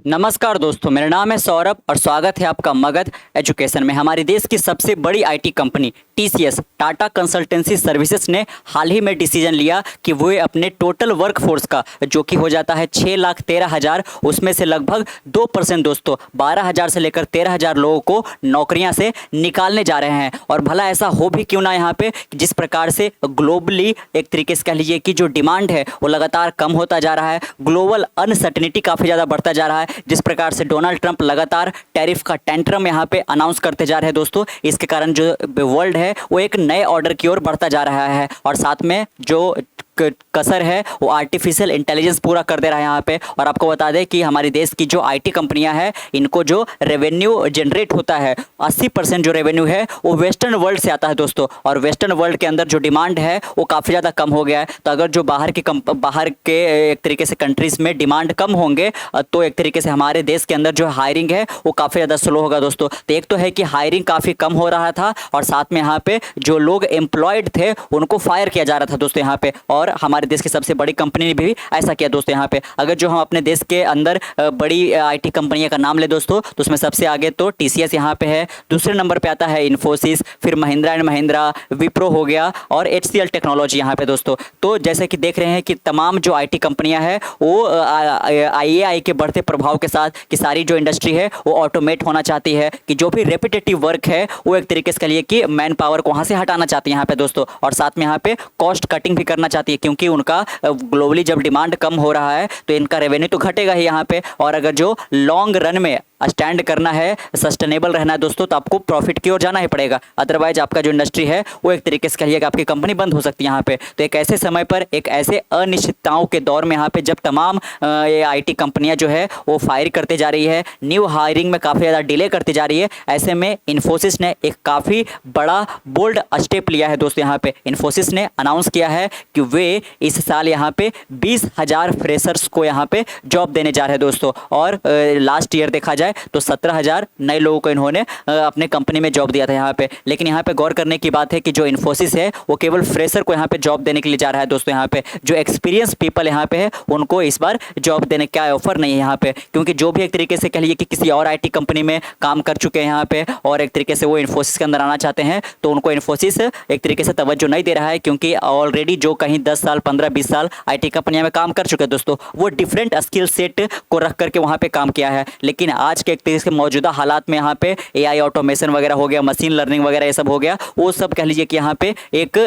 नमस्कार दोस्तों, मेरा नाम है सौरभ और स्वागत है आपका मगध एजुकेशन में। हमारे देश की सबसे बड़ी IT company TCS Tata consultancy services ने हाल ही में डिसीजन लिया कि वो अपने टोटल वर्कफोर्स का जो कि हो जाता है 6,13,000, उसमें से लगभग 2% दोस्तों 12,000 से लेकर 13,000 लोगों को नौकरियां से निकालने जा रहे हैं। और भला ऐसा हो भी क्यों ना यहाँ पे, जिस प्रकार से ग्लोबली एक तरीके से कह लीजिए कि जो डिमांड है वो लगातार कम होता जा रहा है, ग्लोबल अनसर्टेनिटी काफ़ी ज़्यादा बढ़ता जा रहा है, जिस प्रकार से डोनाल्ड ट्रंप लगातार टैरिफ का टेंट्रम यहाँ पे अनाउंस करते जा रहे हैं दोस्तों। इसके कारण जो वर्ल्ड है वो एक नए ऑर्डर की ओर बढ़ता जा रहा है और साथ में जो कसर है वो आर्टिफिशियल इंटेलिजेंस पूरा कर दे रहा है यहाँ पे। और आपको बता दें कि हमारे देश की जो आईटी कंपनियां हैं, इनको जो रेवेन्यू जनरेट होता है 80% जो रेवेन्यू है वो वेस्टर्न वर्ल्ड से आता है दोस्तों। और वेस्टर्न वर्ल्ड के अंदर जो डिमांड है वो काफ़ी ज़्यादा कम हो गया है। तो अगर जो बाहर के एक तरीके से कंट्रीज़ में डिमांड कम होंगे तो एक तरीके से हमारे देश के अंदर जो हायरिंग है वो काफ़ी ज़्यादा स्लो होगा दोस्तों। तो एक तो है कि हायरिंग काफ़ी कम हो रहा था और साथ में यहाँ पे जो लोग एम्प्लॉयड थे उनको फायर किया जा रहा था दोस्तों यहाँ पे। और हमारे देश की सबसे बड़ी कंपनी ने भी ऐसा किया दोस्तों यहाँ पे। अगर जो हम अपने देश के अंदर बड़ी आईटी कंपनियों का नाम ले दोस्तों तो उसमें सबसे आगे तो टीसीएस यहाँ पे है, दूसरे नंबर पे आता है इन्फोसिस, फिर महिंद्रा एंड महिंद्रा, विप्रो हो गया और एचसीएल टेक्नोलॉजी यहाँ पे दोस्तों। तो जैसे कि देख रहे हैं कि तमाम जो आईटी कंपनियाँ हैं वो आईएआई के बढ़ते प्रभाव के साथ कि सारी जो इंडस्ट्री है वो ऑटोमेट होना चाहती है, कि जो भी रेपिटेटिव वर्क है वो एक तरीके से कह लिए कि मैन पावर को वहाँ से हटाना चाहती है यहाँ पे दोस्तों। और साथ में यहाँ पे कॉस्ट कटिंग भी करना चाहती है, क्योंकि उनका ग्लोबली जब डिमांड कम हो रहा है तो इनका रेवेन्यू तो घटेगा ही यहाँ पे। और अगर जो लॉन्ग रन में स्टैंड करना है, सस्टेनेबल रहना है दोस्तों, तो आपको प्रॉफिट की ओर जाना ही पड़ेगा। अदरवाइज आपका जो इंडस्ट्री है वो एक तरीके से कहिएगा आपकी कंपनी बंद हो सकती है यहाँ पे। तो एक ऐसे समय पर, एक ऐसे अनिश्चितताओं के दौर में यहाँ पे जब तमाम ये आईटी कंपनियां जो है वो फायर करते जा रही है, न्यू हायरिंग में काफ़ी ज़्यादा डिले करती जा रही है, ऐसे में इन्फोसिस ने एक काफ़ी बड़ा बोल्ड स्टेप लिया है दोस्तों। यहाँ पे इन्फोसिस ने अनाउंस किया है कि वे इस साल यहाँ पे 20,000 फ्रेशर्स को यहाँ पे जॉब देने जा रहे हैं दोस्तों। और लास्ट ईयर देखा जाए तो 17,000 नए लोगों को इन्होंने अपने कंपनी में जॉब दिया था यहाँ पे। लेकिन यहाँ पे गौर करने की बात है कि जो इन्फोसिस है वो केवल फ्रेशर को यहाँ पे जॉब देने के लिए जा रहा है दोस्तों। यहाँ पे जो एक्सपीरियंस पीपल यहाँ पे है उनको इस बार जॉब देने का ऑफर नहीं है यहाँ पे, क्योंकि जो भी एक तरीके से कह लीजिए कि किसी और आईटी कंपनी में काम कर चुके हैं यहाँ पे और एक तरीके से वो इन्फोसिस के अंदर आना चाहते हैं, तो उनको इन्फोसिस एक तरीके से तवज्जो नहीं दे रहा है, क्योंकि ऑलरेडी जो कहीं 10 साल 15-20 साल आईटी कंपनियों में काम कर चुके हैं दोस्तों, वो डिफरेंट स्किल सेट को रख करके वहाँ पे काम किया है। लेकिन आज के एक तरीके से मौजूदा हालात में यहाँ पे एआई ऑटोमेशन वगैरह हो गया, मशीन लर्निंग वगैरह ये सब हो गया, वो सब कह लीजिए कि यहाँ पे एक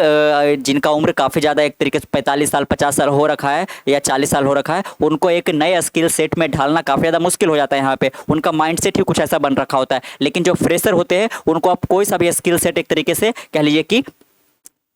जिनका उम्र काफ़ी ज़्यादा एक तरीके से 45 साल 50 साल हो रखा है या 40 साल हो रखा है, उनको एक नए स्किल सेट में ढालना काफ़ी ज़्यादा मुश्किल हो जाता है यहाँ पे। उनका माइंड सेट ही कुछ ऐसा बन रखा होता है। लेकिन जो फ्रेशर होते हैं उनको आप कोई सा भी स्किल सेट एक तरीके से कह लीजिए कि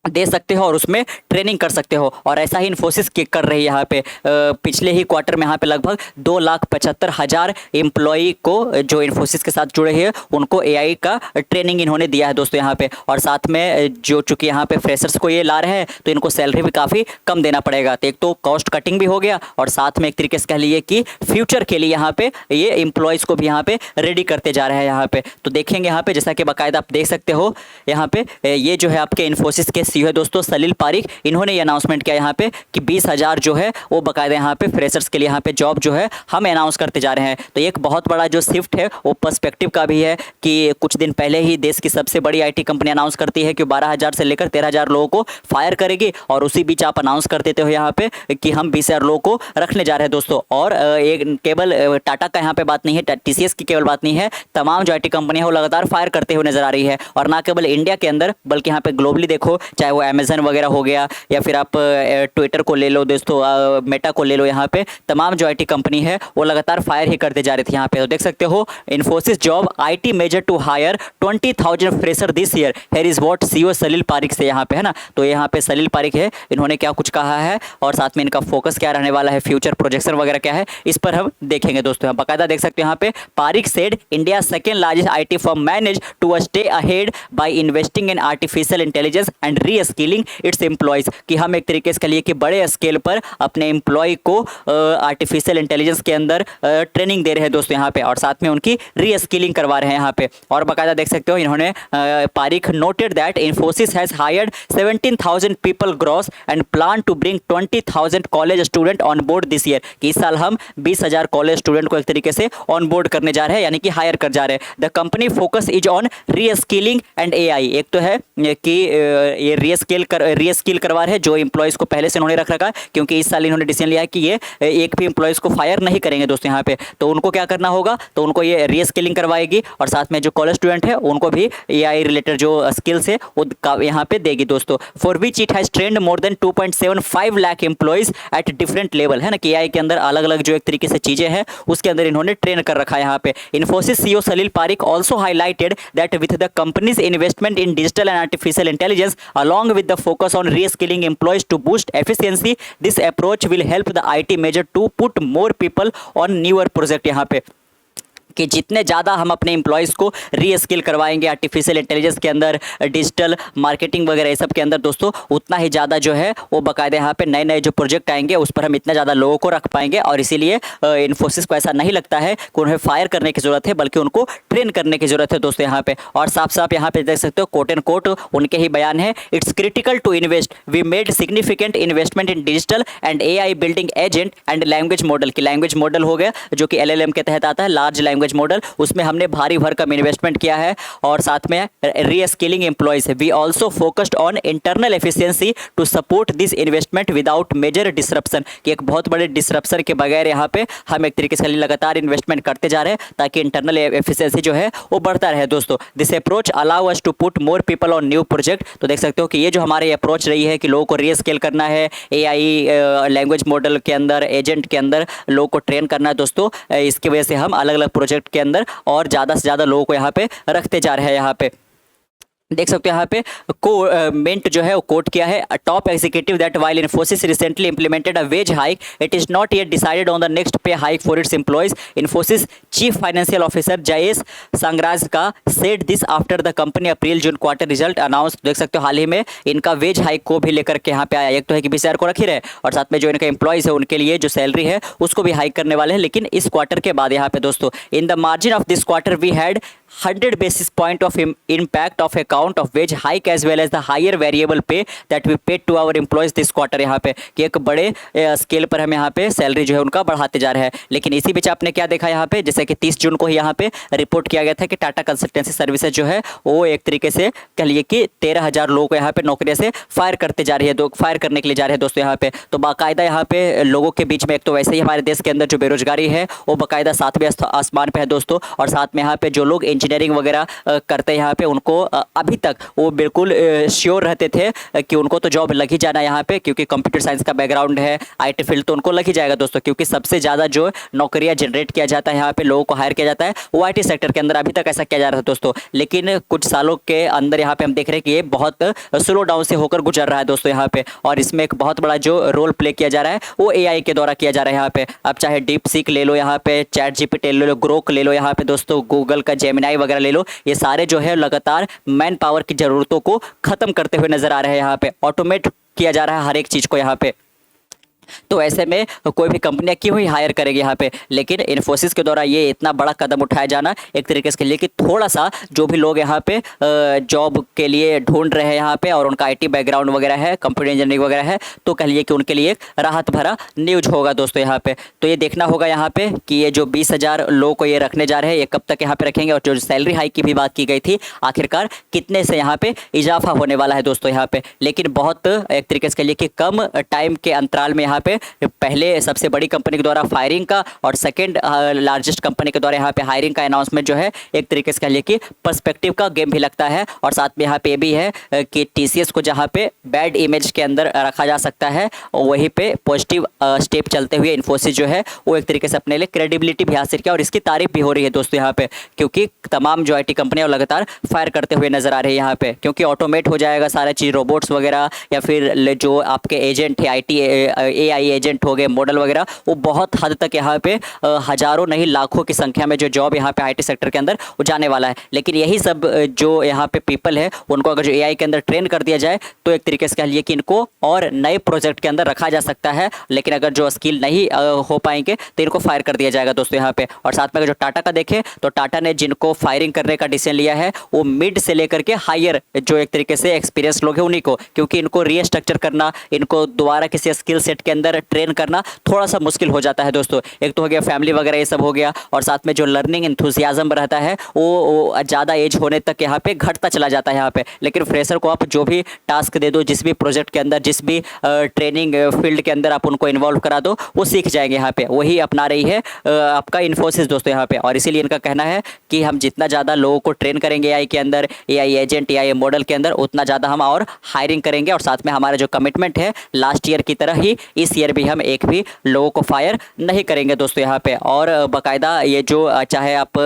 दे सकते हो और उसमें ट्रेनिंग कर सकते हो। और ऐसा ही इन्फोसिस कर रही है यहाँ पे। पिछले ही क्वार्टर में यहाँ पे लगभग 2,75,000 एम्प्लॉई को जो इन्फोसिस के साथ जुड़े हैं उनको एआई का ट्रेनिंग इन्होंने दिया है दोस्तों यहाँ पे। और साथ में जो चूँकि यहाँ पे फ्रेशर्स को ये ला रहे हैं तो इनको सैलरी भी काफ़ी कम देना पड़ेगा। तो एक तो कॉस्ट कटिंग भी हो गया और साथ में एक तरीके से कह लीजिए कि फ्यूचर के लिए यहाँ पे ये एम्प्लॉयज़ को भी यहाँ पे रेडी करते जा रहे हैं यहाँ पे। तो देखेंगे यहाँ पे, जैसा कि बाकायदा आप देख सकते हो यहाँ पे, ये जो है आपके इन्फोसिस के सीईओ है दोस्तों सलील पारिक, इन्होंने ये अनाउंसमेंट किया यहाँ पे कि 20,000 जो है वो बाकायदा यहाँ पे फ्रेशर्स के लिए यहाँ पे जॉब जो है हम अनाउंस करते जा रहे हैं। तो एक बहुत बड़ा जो शिफ्ट है वो पर्सपेक्टिव का भी है कि कुछ दिन पहले ही देश की सबसे बड़ी आईटी कंपनी अनाउंस करती है कि 12,000 से लेकर 13,000 लोगों को फायर करेगी, और उसी बीच आप अनाउंस कर देते हो यहाँ पे कि हम 20,000 लोगों को रखने जा रहे हैं दोस्तों। और एक केवल टाटा का यहाँ पे बात नहीं है, टीसीएस की केवल बात नहीं है, तमाम जो आईटी कंपनियां हैं वो लगातार फायर करते हुए नजर आ रही है। और ना केवल इंडिया के अंदर बल्कि यहाँ पे ग्लोबली देखो, चाहे वो अमेजन वगैरह हो गया या फिर आप ट्विटर को ले लो दोस्तों, मेटा को ले लो, यहाँ पे तमाम जो आईटी कंपनी है वो लगातार फायर ही करते जा रही थी यहाँ पे। तो देख सकते हो Infosys job IT major to hire 20,000 fresher this year, here is what CEO Salil Parekh से यहाँ पे है ना। तो यहाँ पे सलील पारिक है, इन्होंने क्या कुछ कहा है और साथ में इनका फोकस क्या रहने वाला है, फ्यूचर प्रोजेक्शन वगैरह क्या है, इस पर हम देखेंगे दोस्तों। बाकायदा देख सकते हो यहाँ पे, Parekh said India second largest IT firm manage to stay ahead by investing in artificial intelligence and reskilling its employees, कि हम एक तरीके से कह लिए कि बड़े स्केल पर अपने एम्प्लॉय को आर्टिफिशियल इंटेलिजेंस के अंदर ट्रेनिंग दे रहे हैं दोस्तों यहाँ पे, और साथ में उनकी री स्किलिंग करवा रहे हैं यहाँ पे। और बाकायदा देख सकते हो इन्होंने Parekh noted that Infosys has hired 17,000 people gross and plan to bring 20,000 college student on board this year, कि इस साल हम 20,000 कॉलेज स्टूडेंट को एक तरीके से ऑन बोर्ड करने जा रहे हैं, यानी कि हायर कर जा रहे हैं। The company focus is on री स्किलिंग एंड AI। एक तो है कि ये री स्किल करवा रहे हैं जो एम्प्लॉयज़ को पहले से इन्होंने रख रखा है, क्योंकि इस साल इन्होंने डिसीजन लिया है कि ये एक भी एम्प्लॉयज़ को फायर नहीं करेंगे दोस्तों यहाँ पे। तो उनको क्या करना होगा, तो उनको ये री स्किलिंग करवाएगी, और साथ में जो कॉलेज स्टूडेंट है उनको भी AI रिलेटेड जो स्किल्स है वो यहाँ पे देगी दोस्तों। For which it has trend more than 2.75 lakh employees at different level, है ना, कि AI के अंदर अलग अलग जो एक तरीके से चीज़ें हैं उसके अंदर इन्होंने ट्रेन कर रखा है यहाँ पे। Infosys CEO Salil Parekh also highlighted that with the companies investment in digital and artificial intelligence along with the focus on reskilling employees to boost efficiency, this approach will help the IT major to put more people on newer project. यहाँ पे कि जितने ज़्यादा हम अपने employees को री skill करवाएंगे आर्टिफिशियल इंटेलिजेंस के अंदर, डिजिटल मार्केटिंग वगैरह ये सब के अंदर दोस्तों, उतना ही ज़्यादा जो है वो बाकायदा यहाँ पे नए नए जो प्रोजेक्ट आएंगे उस पर हम इतना ज़्यादा लोगों को रख पाएंगे। और इसीलिए इन्फोसिस को ऐसा नहीं लगता है कि उन्हें फायर करने की ज़रूरत है, बल्कि उनको ट्रेन करने की ज़रूरत है दोस्तों यहाँ पे। और साफ साफ यहाँ पे देख सकते हो कोट एंड कोट उनके ही बयान है, it's critical to invest, we made significant investment in digital and AI building agent and language model, की लैंग्वेज मॉडल हो गया जो कि LLM के तहत आता है, लार्ज लैंग्वेज मॉडल, उसमें हमने भारी भरकम इन्वेस्टमेंट किया है। और साथ में reskilling employees, we also focused on internal efficiency to support this investment without major disruption, कि एक बहुत बड़े डिसरप्शन के बगैर यहाँ पे हम एक तरीके से लगातार इन्वेस्टमेंट करते जा रहे हैं ताकि इंटरनल एफिशिएंसी जो है वो बढ़ता रहे दोस्तों। This approach allow us to put more people on new project. तो देख सकते हो कि ये जो हमारी अप्रोच रही है कि लोगों को री स्केल करना है, AI लैंग्वेज मॉडल के अंदर, एजेंट के अंदर लोगों को ट्रेन करना है दोस्तों, इसकी वजह से हम अलग अलग प्रोजेक्ट के अंदर और ज़्यादा से ज़्यादा लोगों को यहाँ पे रखते जा रहे हैं। यहाँ पे देख सकते हो यहाँ पे मेंट जो है वो कोट किया है, top executive that while Infosys recently implemented a wage hike it is not yet decided on the next pay hike for its employees. Infosys chief financial officer Jayesh Sanghrajka का said this after the company April June quarter result announce. देख सकते हो हाल ही में इनका wage hike को भी लेकर के यहाँ पे आया। एक तो है कि 20,000 को रख ही रहे, और साथ में जो इनका एम्प्लॉयज़ है उनके लिए जो सैलरी है उसको भी हाइक करने वाले हैं, लेकिन इस क्वार्टर के बाद यहाँ पे दोस्तों। In the margin of this quarter we had 100 basis point of impact of account of wage hike as well as the higher variable pay that we paid to our employees this quarter। यहाँ पे कि एक बड़े scale पर हम यहाँ पे salary जो है उनका बढ़ाते जा रहे हैं। लेकिन इसी बीच आपने क्या देखा यहाँ पे, जैसे कि 30 जून को ही यहाँ पे रिपोर्ट किया गया था कि टाटा कंसल्टेंसी सर्विसेज जो है वो एक तरीके से कह लिए कि 13,000 लोगों को यहाँ पे नौकरियों से फायर करते जा रही है, फायर करने के लिए जा रहे हैं दोस्तों यहाँ पे। तो बाकायदा यहाँ पे लोगों के बीच में एक तो वैसे ही हमारे देश के अंदर जो बेरोजगारी है वो बाकायदा 7वें आसमान पे है दोस्तों, और साथ में यहाँ पे जो लोग इंजीनियरिंग वगैरह करते हैं यहाँ पे उनको अभी तक वो बिल्कुल श्योर रहते थे कि उनको तो जॉब लग ही जाना यहाँ पे, क्योंकि कंप्यूटर साइंस का बैकग्राउंड है, IT फील्ड, तो उनको लग ही जाएगा दोस्तों, क्योंकि सबसे ज़्यादा जो नौकरियाँ जनरेट किया जाता है यहाँ पे, लोगों को हायर किया जाता है वो IT सेक्टर के अंदर। अभी तक ऐसा किया जा रहा था दोस्तों, लेकिन कुछ सालों के अंदर यहाँ पे हम देख रहे हैं कि ये बहुत स्लो डाउन से होकर गुजर रहा है दोस्तों यहाँ पे। और इसमें एक बहुत बड़ा जो रोल प्ले किया जा रहा है वो AI के द्वारा किया जा रहा है यहाँ पे। अब चाहे डीप सीक ले लो, यहाँ पे चैट GPT ले लो, ग्रोक ले लो, यहाँ पे दोस्तों गूगल का जेमिनाई वगैरह ले लो, ये सारे जो है लगातार मैन पावर की ज़रूरतों को ख़त्म करते हुए नज़र आ रहे हैं। यहाँ पे ऑटोमेट किया जा रहा है हर एक चीज़ को यहाँ पे। तो ऐसे में कोई भी कंपनियां क्यों ही हायर करेगी यहाँ पे। लेकिन इन्फोसिस के द्वारा ये इतना बड़ा कदम उठाया जाना एक तरीके से लिए कि थोड़ा सा जो भी लोग यहाँ पे जॉब के लिए ढूंढ रहे हैं यहाँ पे और उनका IT बैकग्राउंड वगैरह है, कंप्यूटर इंजीनियरिंग वगैरह है, तो कह लिए कि उनके लिए एक राहत भरा न्यूज होगा दोस्तों यहाँ पे। तो ये देखना होगा यहाँ पे कि ये जो 20,000 लोगों को ये रखने जा रहे हैं ये कब तक यहाँ पे रखेंगे, और जो सैलरी हाइक की भी बात की गई थी आखिरकार कितने से यहाँ पे इजाफा होने वाला है दोस्तों यहाँ पे। लेकिन बहुत एक तरीके से कह लिए कि कम टाइम के अंतराल में यहाँ पे पहले सबसे बड़ी कंपनी के द्वारा फायरिंग का और सेकंड लार्जेस्ट कंपनी के द्वारा यहाँ पे हायरिंग का अनाउंसमेंट जो है एक तरीके से कह लिए कि पर्सपेक्टिव का गेम भी लगता है। और साथ में यहाँ पे भी है कि TCS को जहाँ पे बैड इमेज के अंदर रखा जा सकता है वहीं पे पॉजिटिव स्टेप चलते हुए इन्फोसिस जो है वो एक तरीके से अपने लिए क्रेडिबिलिटी भी हासिल किया, और इसकी तारीफ भी हो रही है दोस्तों यहाँ पे, क्योंकि तमाम जो IT कंपनियाँ लगातार फायर करते हुए नजर आ रही है यहाँ पे, क्योंकि ऑटोमेट हो जाएगा सारा चीज़, रोबोट्स वगैरह या फिर जो आपके एजेंट है IT AI एजेंट हो गए, मॉडल वगैरह, वो बहुत हद तक यहाँ पे हजारों नहीं लाखों की संख्या में जो जॉब यहाँ पे IT सेक्टर के अंदर वो जाने वाला है। लेकिन यही सब जो यहाँ पे पीपल है उनको अगर जो AI के अंदर ट्रेन कर दिया जाए तो एक तरीके से कह लिए कि इनको और नए प्रोजेक्ट के अंदर रखा जा सकता है। लेकिन अगर जो स्किल नहीं हो पाएंगे तो इनको फायर कर दिया जाएगा दोस्तों यहाँ पे। और साथ में अगर जो टाटा का देखें तो टाटा ने जिनको फायरिंग करने का डिसीजन लिया है वो मिड से लेकर के हायर जो एक तरीके से एक्सपीरियंस लोग हैं उन्हीं को, क्योंकि इनको रीस्ट्रक्चर करना, इनको दोबारा किसी स्किल सेट के अंदर ट्रेन करना थोड़ा सा मुश्किल हो जाता है दोस्तों। एक तो हो गया फैमिली वगैरह ये सब हो गया, और साथ में जो लर्निंग एंथुसियाज्म रहता है वो ज़्यादा एज होने तक यहाँ पे घटता चला जाता है यहाँ पे। लेकिन फ्रेशर को आप जो भी टास्क दे दो, जिस भी प्रोजेक्ट के अंदर, जिस भी ट्रेनिंग फील्ड के अंदर आप उनको इन्वॉल्व करा दो, वो सीख जाएंगे यहाँ पे। वही अपना रही है आपका इन्फोसिस दोस्तों यहाँ पे। और इसीलिए इनका कहना है कि हम जितना ज़्यादा लोगों को ट्रेन करेंगे AI के अंदर, AI एजेंट, AI मॉडल के अंदर, उतना ज़्यादा हम और हायरिंग करेंगे। और साथ में हमारा जो कमिटमेंट है लास्ट ईयर की तरह ही इस ईयर भी हम एक भी लोगों को फायर नहीं करेंगे दोस्तों यहाँ पे। और बाकायदा ये जो चाहे आप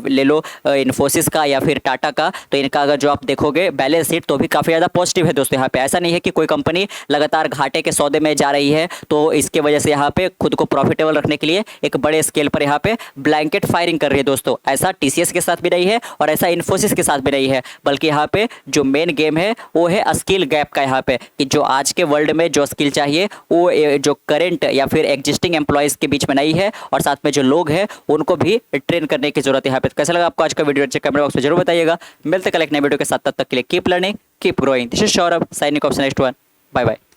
ले लो इन्फोसिस का या फिर टाटा का, तो इनका अगर जो आप देखोगे बैलेंस शीट तो भी काफ़ी ज़्यादा पॉजिटिव है दोस्तों यहाँ पे। ऐसा नहीं है कि कोई कंपनी लगातार घाटे के सौदे में जा रही है तो इसके वजह से यहाँ पे खुद को प्रॉफिटेबल रखने के लिए एक बड़े स्केल पर यहाँ पे ब्लैंकेट फायरिंग कर रही है दोस्तों। ऐसा TCS के साथ भी नहीं है और ऐसा इन्फोसिस के साथ भी नहीं है, बल्कि यहाँ पे जो मेन गेम है वो है स्किल गैप का यहाँ पे, कि जो आज के वर्ल्ड में जो स्किल चाहिए वो जो करंट या फिर एग्जिस्टिंग एम्प्लॉयज़ के बीच में नहीं है, और साथ में जो लोग हैं उनको भी ट्रेन करने की जरूरत है यहाँ पे। कैसा लगा आपको आज का वीडियो? अच्छे कमेंट बॉक्स में जरूर बताइएगा। मिलते कल एक नए वीडियो के साथ, तब तक के लिए keep learning, keep growing. This is Saurabh signing off next one. Bye bye.